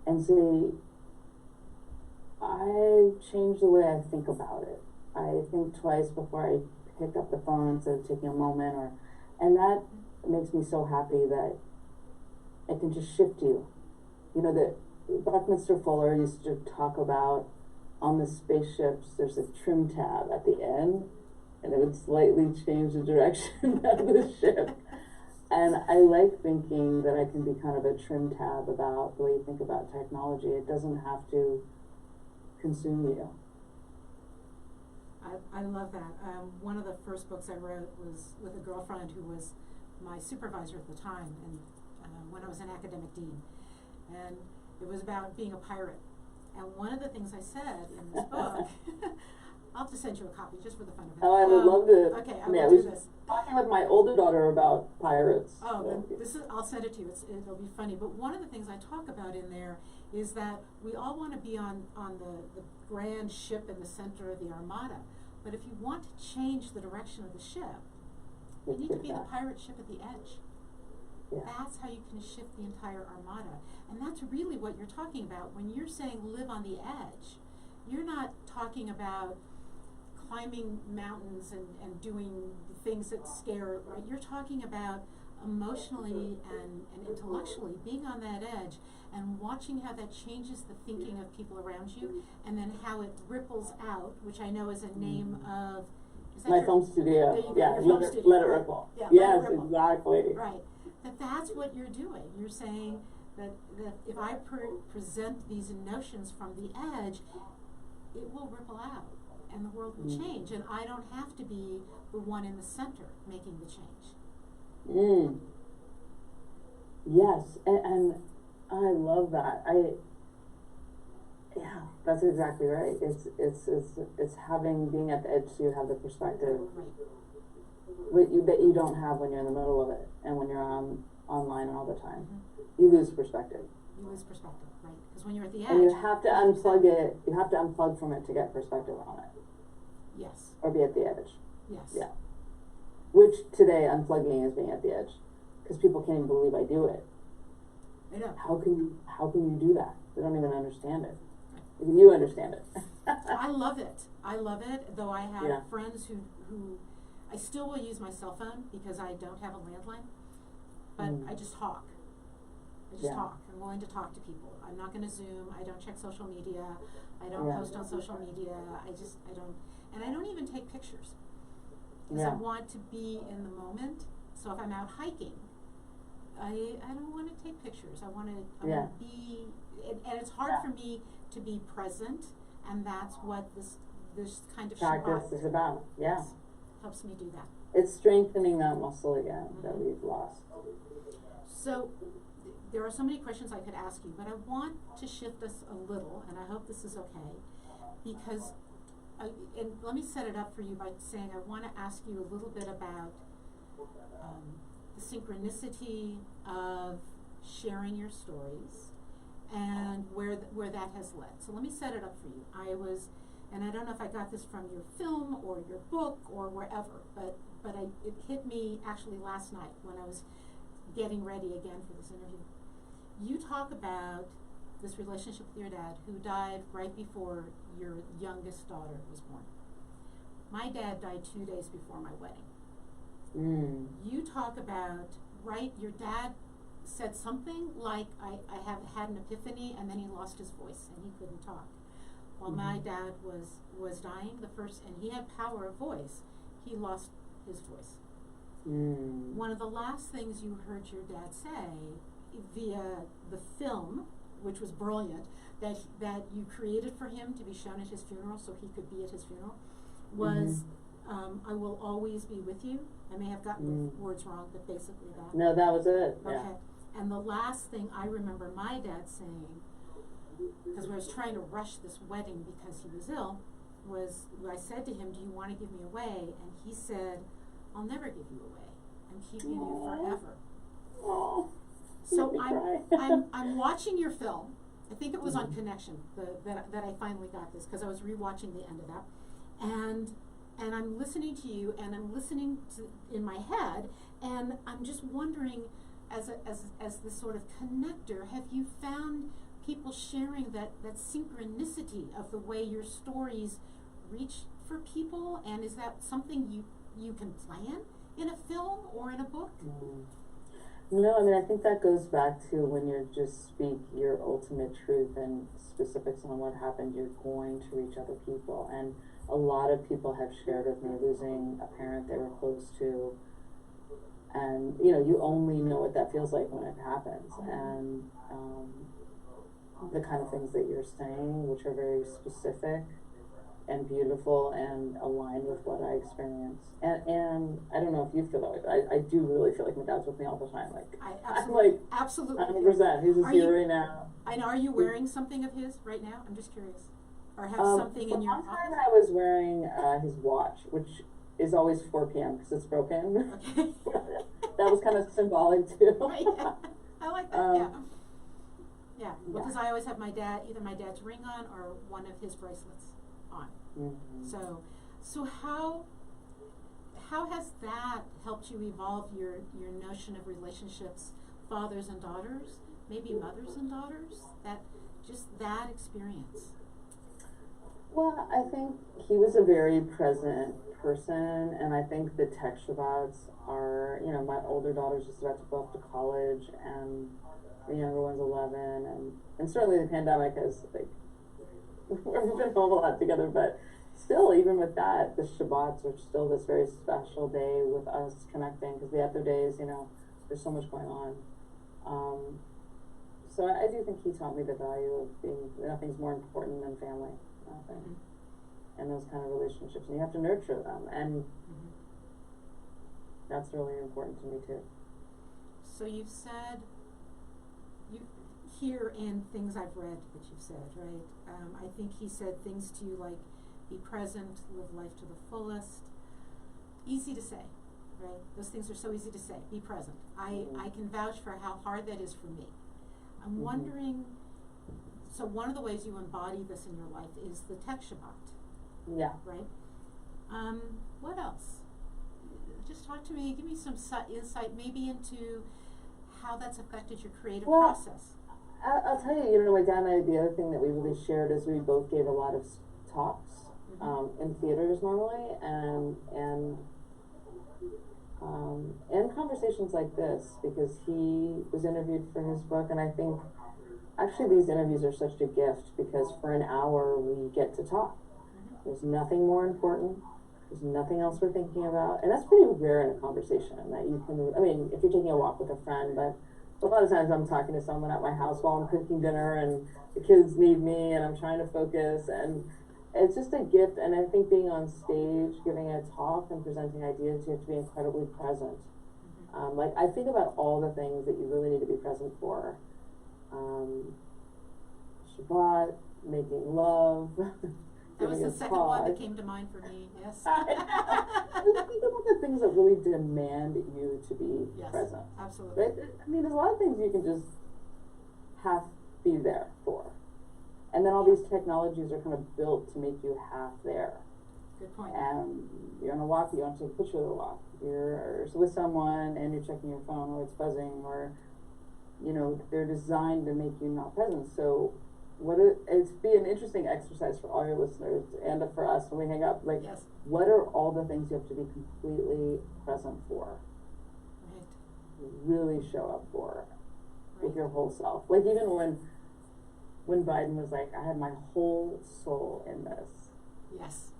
Speaker 3: and say, I changed the way I think about it. I think twice before I pick up the phone instead of taking a moment, and that makes me so happy that it can just shift you. You know, that Buckminster Fuller used to talk about on the spaceships, there's a trim tab at the end, and it would slightly change the direction of the ship. And I like thinking that I can be kind of a trim tab about the way you think about technology. It doesn't have to consume you.
Speaker 1: I love that. One of the first books I wrote was with a girlfriend who was my supervisor at the time, and when I was an academic dean. And it was about being a pirate. And one of the things I said in this book, I'll have to send you a copy just for the fun of it.
Speaker 3: Oh, I would love to.
Speaker 1: Okay, I will do this.
Speaker 3: Talking with my older daughter about pirates.
Speaker 1: Oh, I'll send it to you. It'll be funny. But one of the things I talk about in there is that we all want to be on the grand ship in the center of the armada. But if you want to change the direction of the ship, you need to be the pirate ship at the edge.
Speaker 3: Yeah.
Speaker 1: That's how you can shift the entire armada. And that's really what you're talking about. When you're saying live on the edge, you're not talking about climbing mountains and doing things that scare, right? You're talking about emotionally and intellectually being on that edge and watching how that changes the thinking of people around you, and then how it ripples out, which I know is a name of
Speaker 3: my film studio. Yeah, let it ripple.
Speaker 1: Yeah,
Speaker 3: yes,
Speaker 1: let it ripple.
Speaker 3: Exactly.
Speaker 1: Right. That's what you're doing. You're saying that if I present these notions from the edge, it will ripple out and the world will change, and I don't have to be the one in the center making the change.
Speaker 3: Yes, and I love that. Yeah, that's exactly right. It's being at the edge so you have the perspective that you don't have when you're in the middle of it and when you're online all the time. You lose perspective.
Speaker 1: You lose perspective, right? Because when you're at the edge,
Speaker 3: and you have to unplug it. You have to unplug from it to get perspective on it.
Speaker 1: Yes.
Speaker 3: Or be at the edge.
Speaker 1: Yes.
Speaker 3: Yeah. Which today unplugging is being at the edge, because people can't even believe I do it.
Speaker 1: I know.
Speaker 3: How can you do that? They don't even understand it. You understand it.
Speaker 1: I love it. I love it. Though I have friends who I still will use my cell phone because I don't have a landline, but I just talk. Talk. I'm willing to talk to people. I'm not going to Zoom. I don't check social media. I don't post on social media. I don't, and I don't even take pictures because I want to be in the moment. So if I'm out hiking, I don't want to take pictures. I want to
Speaker 3: Yeah.
Speaker 1: be, and it's hard
Speaker 3: Yeah.
Speaker 1: for me to be present, and that's what this kind of
Speaker 3: Practice is about. Yeah.
Speaker 1: helps me do that.
Speaker 3: It's strengthening that muscle again that
Speaker 1: Mhm.
Speaker 3: we've lost.
Speaker 1: So there are so many questions I could ask you, but I want to shift us a little, and I hope this is okay, because and let me set it up for you by saying I want to ask you a little bit about the synchronicity of sharing your stories and where that has led. So let me set it up for you. And I don't know if I got this from your film or your book or wherever, but it hit me actually last night when I was getting ready again for this interview. You talk about this relationship with your dad who died right before your youngest daughter was born. My dad died 2 days before my wedding. You talk about, your dad said something like, I have had an epiphany, and then he lost his voice and he couldn't talk. While my dad was dying, and he had power of voice, he lost his voice. One of the last things you heard your dad say via the film, which was brilliant, that you created for him to be shown at his funeral so he could be at his funeral, was, I will always be with you. I may have gotten the words wrong, but basically that.
Speaker 3: No, that was it.
Speaker 1: Okay.
Speaker 3: Yeah.
Speaker 1: And the last thing I remember my dad saying, because I was trying to rush this wedding because he was ill, was I said to him, do you want to give me away? And he said, I'll never give you away. I'm keeping you forever.
Speaker 3: Oh,
Speaker 1: so I'm watching your film. I think it was on Connection that I finally got this, because I was rewatching the end of that. And I'm listening to you, and I'm listening to in my head, and I'm just wondering, as this sort of connector, have you found people sharing that synchronicity of the way your stories reach for people? And is that something you can plan in a film or in a book?
Speaker 3: No, I mean, I think that goes back to when you just speak your ultimate truth and specifics on what happened, you're going to reach other people. And a lot of people have shared with me losing a parent they were close to. And, you only know what that feels like when it happens. And the kind of things that you're saying, which are very specific and beautiful and aligned with what I experience. And I don't know if you feel that way, but I do really feel like my dad's with me all the time. Like, I'm like,
Speaker 1: absolutely.
Speaker 3: 100%. He's just here right now.
Speaker 1: And are you wearing something of his right now? I'm just curious. Or have something in your office?
Speaker 3: One time I was wearing his watch, which is always 4 p.m. because it's broken.
Speaker 1: Okay.
Speaker 3: That was kind of symbolic too.
Speaker 1: Right, yeah. I like that, yeah, because I always have either my dad's ring on or one of his bracelets on. So how has that helped you evolve your notion of relationships, fathers and daughters, maybe mothers and daughters, that experience?
Speaker 3: Well, I think he was a very present person, and I think the tech Shabbats are, my older daughter's just about to go off to college, and the younger one's 11, and certainly the pandemic has, we've been home a lot together, but still, even with that, the Shabbats are still this very special day with us connecting, because the other days, there's so much going on. So I do think he taught me the value of nothing's more important than family. And those kind of relationships, and you have to nurture them, and that's really important to me too.
Speaker 1: So you've said, here in things I've read that you've said, right? I think he said things to you like, be present, live life to the fullest. Easy to say, right? Those things are so easy to say. Be present. I can vouch for how hard that is for me. I'm wondering, so one of the ways you embody this in your life is the Tech Shabbat.
Speaker 3: Yeah.
Speaker 1: Right? What else? Just talk to me, give me some insight maybe into how that's affected your creative process.
Speaker 3: I'll tell you, my dad and I, the other thing that we really shared is we both gave a lot of talks in theaters normally, and conversations like this, because he was interviewed for his book, and I think actually these interviews are such a gift, because for an hour we get to talk. There's nothing more important. There's nothing else we're thinking about, and that's pretty rare in a conversation that you can, if you're taking a walk with a friend, but a lot of times I'm talking to someone at my house while I'm cooking dinner and the kids need me and I'm trying to focus, and it's just a gift. And I think being on stage, giving a talk and presenting ideas, you have to be incredibly present. Like I think about all the things that you really need to be present for. Shabbat, making love,
Speaker 1: That was
Speaker 3: giving
Speaker 1: the
Speaker 3: a
Speaker 1: second
Speaker 3: talk.
Speaker 1: one that came to mind for me, yes.
Speaker 3: Think about the things that really demand you to be
Speaker 1: Yes,
Speaker 3: present.
Speaker 1: absolutely.
Speaker 3: Right? I mean, there's a lot of things you can just half be there for. And then all these technologies are kind of built to make you half there.
Speaker 1: Good point.
Speaker 3: And you're on a walk, you want to take a picture of the walk. You're with someone and you're checking your phone or it's buzzing, or, you know, they're designed to make you not present. So it's be an interesting exercise for all your listeners and for us when we hang up. Like,
Speaker 1: Yes.
Speaker 3: what are all the things you have to be completely present for?
Speaker 1: Right.
Speaker 3: Really show up for with
Speaker 1: Right.
Speaker 3: your whole self. Like even when Biden was like, I had my whole soul in this.
Speaker 1: Yes.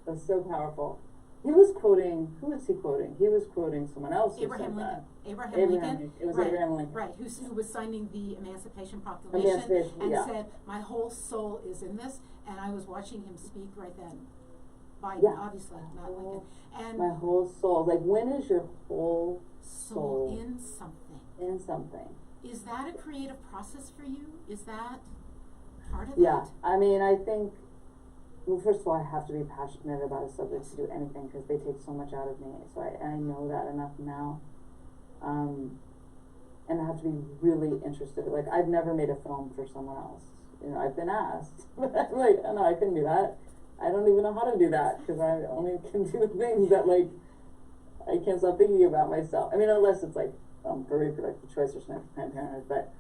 Speaker 3: It was so powerful. He was quoting, who was he quoting? He was quoting someone else who
Speaker 1: Abraham
Speaker 3: said
Speaker 1: Lincoln.
Speaker 3: that.
Speaker 1: Abraham Lincoln.
Speaker 3: It was
Speaker 1: right,
Speaker 3: Abraham Lincoln.
Speaker 1: Right, who was signing the Emancipation Proclamation and
Speaker 3: yeah.
Speaker 1: said, my whole soul is in this, and I was watching him speak right then. Biden,
Speaker 3: Yeah.
Speaker 1: obviously, not Lincoln. And
Speaker 3: My whole soul. Like, when is your whole
Speaker 1: soul in something.
Speaker 3: in something?
Speaker 1: Is that a creative process for you? Is that part of
Speaker 3: Yeah.
Speaker 1: it?
Speaker 3: I mean, I think, well, first of all, I have to be passionate about a subject to do anything because they take so much out of me. So I know that enough now. And I have to be really interested. Like, I've never made a film for someone else. You know, I've been asked, but I'm like, oh no, I couldn't do that. I don't even know how to do that because I only can do things that, like, I can't stop thinking about myself. I mean, unless it's like for reproductive choice or something for Planned Parenthood, but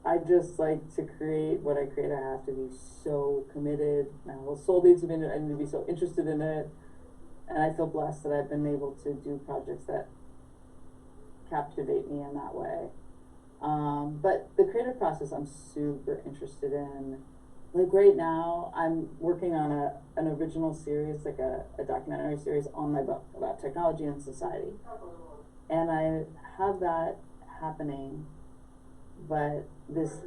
Speaker 3: I just like to create what I create. I have to be so committed. My whole soul needs to be in it. I need to be so interested in it, and I feel blessed that I've been able to do projects that captivate me in that way. But the creative process I'm super interested in. Like right now, I'm working on an original series, like a documentary series on my book about technology and society. And I have that happening, but this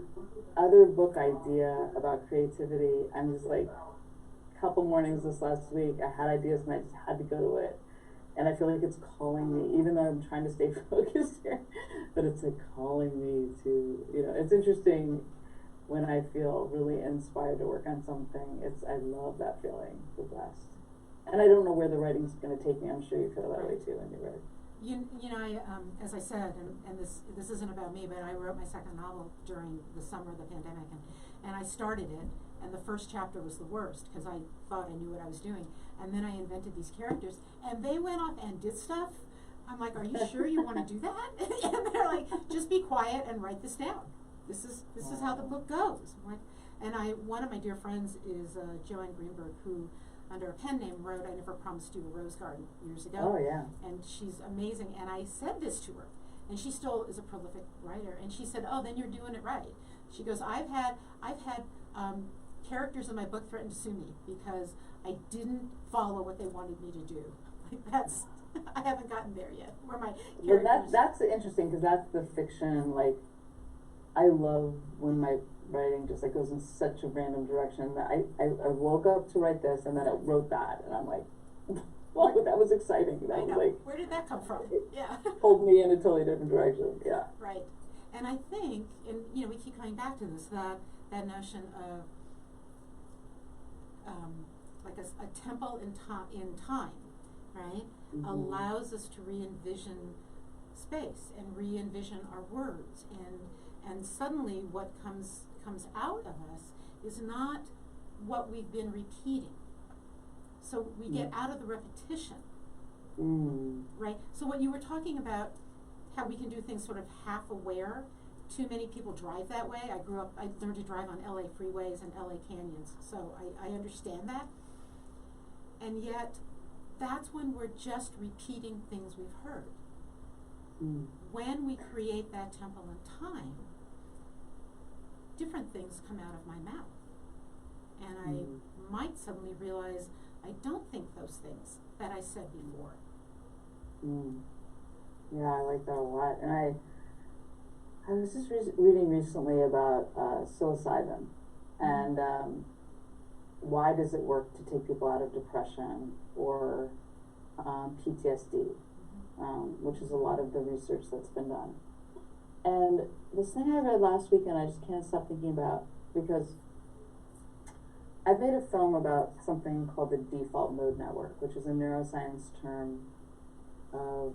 Speaker 3: other book idea about creativity, I'm just like, a couple mornings this last week, I had ideas and I just had to go to it. And I feel like it's calling me, even though I'm trying to stay focused here, but it's like calling me to, you know, it's interesting when I feel really inspired to work on something. I love that feeling, the blessed. And I don't know where the writing's going to take me. I'm sure you feel that way too when you write.
Speaker 1: You know, I, as I said, and this isn't about me, but I wrote my second novel during the summer of the pandemic, and I started it, and the first chapter was the worst because I thought I knew what I was doing, and then I invented these characters, and they went off and did stuff. I'm like, are you sure you want to do that? And they're like, just be quiet and write this down. This is how the book goes. I'm like, one of my dear friends is Joanne Greenberg, who under a pen name wrote I Never Promised You a Rose Garden years ago.
Speaker 3: Oh yeah.
Speaker 1: And she's amazing. And I said this to her, and she still is a prolific writer. And she said, "Oh, then you're doing it right." She goes, "I've had characters in my book threaten to sue me because I didn't follow what they wanted me to do." Like that's I haven't gotten there yet. Where my characters.
Speaker 3: Well, that's interesting because that's the fiction. Like, I love when my writing just like goes in such a random direction that I woke up to write this and then I wrote that and I'm like, well, that was exciting. That was like,
Speaker 1: where did that come from? Yeah.
Speaker 3: Pulled me in a totally different direction. Yeah.
Speaker 1: Right. And I think, and you know, we keep coming back to this, that notion of like a temple in time, right?
Speaker 3: Mm-hmm.
Speaker 1: Allows us to re-envision space and re-envision our words, and suddenly what comes out of us is not what we've been repeating. So we get out of the repetition, right? So when you were talking about how we can do things sort of half aware, too many people drive that way. I learned to drive on LA freeways and LA canyons, so I understand that. And yet, that's when we're just repeating things we've heard. When we create that temple in time, different things come out of my mouth. And I might suddenly realize I don't think those things that I said before.
Speaker 3: Yeah, I like that a lot. And I was just reading recently about psilocybin, and why does it work to take people out of depression or PTSD, which is a lot of the research that's been done. And this thing I read last weekend, I just can't stop thinking about, because I've made a film about something called the default mode network, which is a neuroscience term of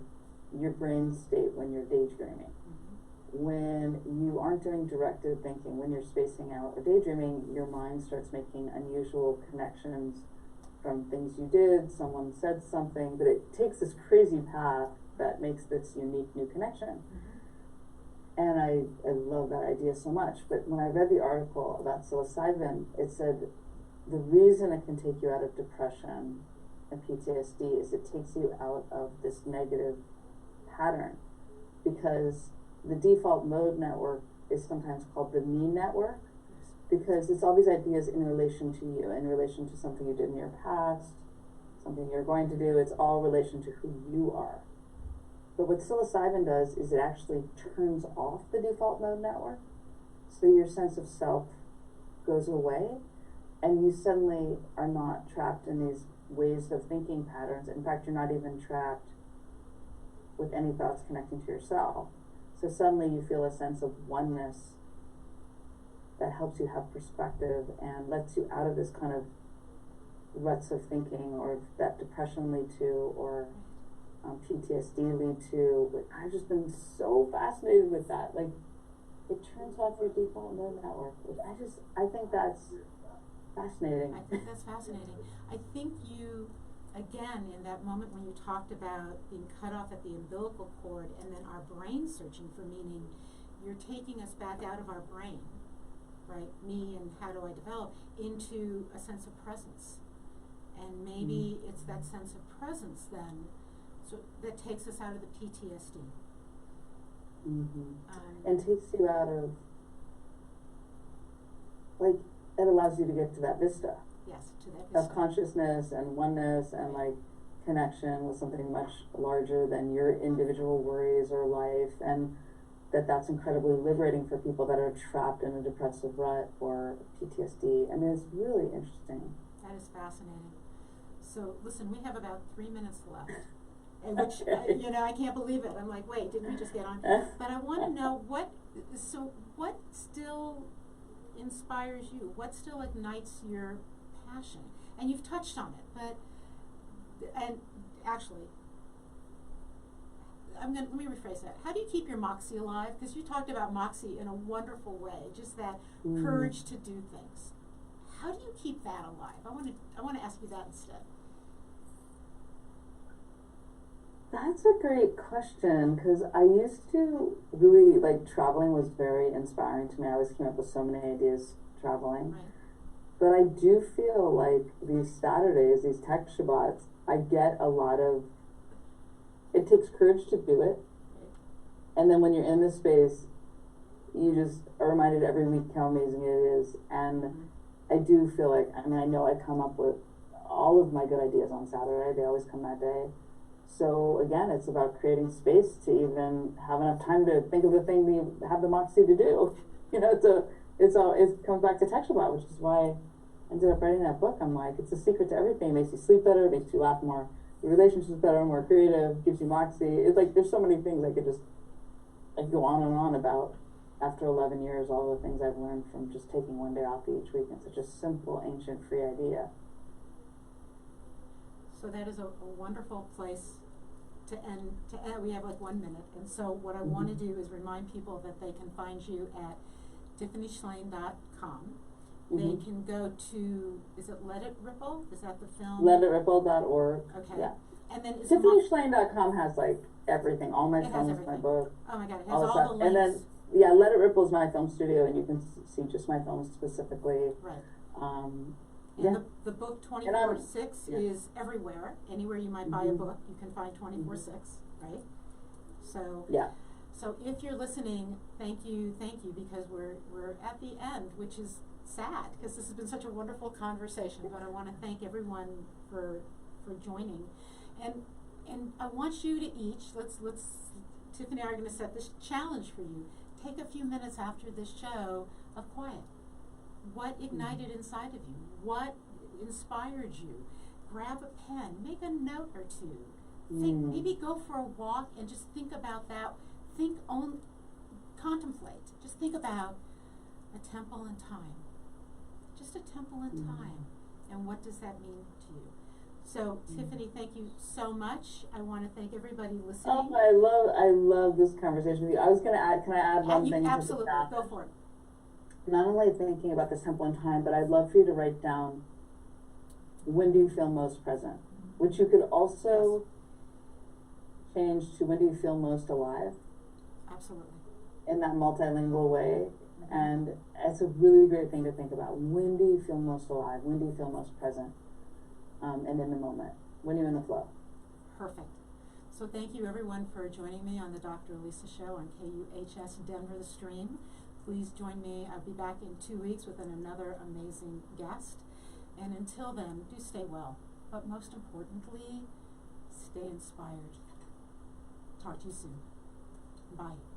Speaker 3: your brain state when you're daydreaming. When you aren't doing directed thinking, when you're spacing out or daydreaming, your mind starts making unusual connections from things you did, someone said something, but it takes this crazy path that makes this unique new connection. And I love that idea so much. But when I read the article about psilocybin, it said the reason it can take you out of depression and PTSD is it takes you out of this negative pattern, because the default mode network is sometimes called the me network, because it's all these ideas in relation to you, in relation to something you did in your past, something you're going to do. It's all relation to who you are. But what psilocybin does is it actually turns off the default mode network, so your sense of self goes away, and you suddenly are not trapped in these ways of thinking patterns. In fact, you're not even trapped with any thoughts connecting to yourself. So suddenly you feel a sense of oneness that helps you have perspective and lets you out of this kind of ruts of thinking, or that depression lead to, or PTSD lead to. But I've just been so fascinated with that. Like, it turns off your default mode network. I think that's fascinating.
Speaker 1: I think that's fascinating. I think you, again, in that moment when you talked about being cut off at the umbilical cord and then our brain searching for meaning, you're taking us back out of our brain, right? Me and how do I develop, into a sense of presence. And maybe it's that sense of presence then that takes us out of the PTSD.
Speaker 3: And takes you out of, like, it allows you to get to that vista.
Speaker 1: Yes, to that vista.
Speaker 3: Of consciousness and oneness and like connection with something much larger than your individual worries or life, and that's incredibly liberating for people that are trapped in a depressive rut or PTSD. I mean, it's really interesting.
Speaker 1: That is fascinating. So listen, we have about 3 minutes left. And which,
Speaker 3: Okay.
Speaker 1: I can't believe it. I'm like, wait, didn't we just get on? But I want to know what still inspires you? What still ignites your passion? And you've touched on it, and actually, let me rephrase that. How do you keep your moxie alive? Because you talked about moxie in a wonderful way, just that courage to do things. How do you keep that alive? I want to ask you that instead.
Speaker 3: That's a great question, because I used to really, like, traveling was very inspiring to me. I always came up with so many ideas traveling.
Speaker 1: Right.
Speaker 3: But I do feel like these Saturdays, these tech Shabbats, I get a lot of, it takes courage to do it. And then when you're in this space, you just are reminded every week how amazing it is. And I do feel like, I know I come up with all of my good ideas on Saturday. They always come that day. So again, it's about creating space to even have enough time to think of the thing that you have the moxie to do. It comes back to Tech Shabbat, which is why I ended up writing that book. I'm like, it's a secret to everything. It makes you sleep better, it makes you laugh more, your relationship's better, more creative, gives you moxie. It's like, there's so many things I could go on and on about. After 11 years, all the things I've learned from just taking one day off each week. It's such a simple, ancient, free idea.
Speaker 1: So that is a wonderful place to end. We have like 1 minute, and so what I want to do is remind people that they can find you at TiffanyShlain.com. They can go to, is it Let It Ripple? Is that the film?
Speaker 3: LetItRipple.org.
Speaker 1: Okay.
Speaker 3: Yeah.
Speaker 1: And then
Speaker 3: TiffanyShlain.com has like everything, all my
Speaker 1: It has
Speaker 3: films,
Speaker 1: everything.
Speaker 3: my book,
Speaker 1: Oh my God, it has
Speaker 3: all the
Speaker 1: all
Speaker 3: stuff.
Speaker 1: the links.
Speaker 3: And then, yeah, Let It Ripple is my film studio, and you can see just my films specifically.
Speaker 1: Right.
Speaker 3: Yeah.
Speaker 1: And the book 24/6 is everywhere. Anywhere you might buy a book, you can find 24/6, right? So
Speaker 3: yeah.
Speaker 1: So if you're listening, thank you, because we're at the end, which is sad because this has been such a wonderful conversation. But I want to thank everyone for joining, and I want you to each let's Tiffany and I are going to set this challenge for you take a few minutes after this show of quiet. What ignited inside of you? What inspired you? Grab a pen, make a note or two. Think, maybe go for a walk and just think about that. Contemplate. Just think about a temple in time. Just a temple in time. And what does that mean to you? So, Tiffany, thank you so much. I want to thank everybody listening.
Speaker 3: Oh, I love this conversation with you. I was going to add, can I add one thing?
Speaker 1: Absolutely, go for it.
Speaker 3: Not only thinking about this temple in time, but I'd love for you to write down, when do you feel most present? Which you could also change to, when do you feel most alive?
Speaker 1: Absolutely. In
Speaker 3: that multilingual way. And it's a really great thing to think about. When do you feel most alive? When do you feel most present? And in the moment, when you're in the flow.
Speaker 1: Perfect. So thank you everyone for joining me on the Dr. Elisa Show on KUHS Denver, the stream. Please join me. I'll be back in 2 weeks with another amazing guest. And until then, do stay well. But most importantly, stay inspired. Talk to you soon. Bye.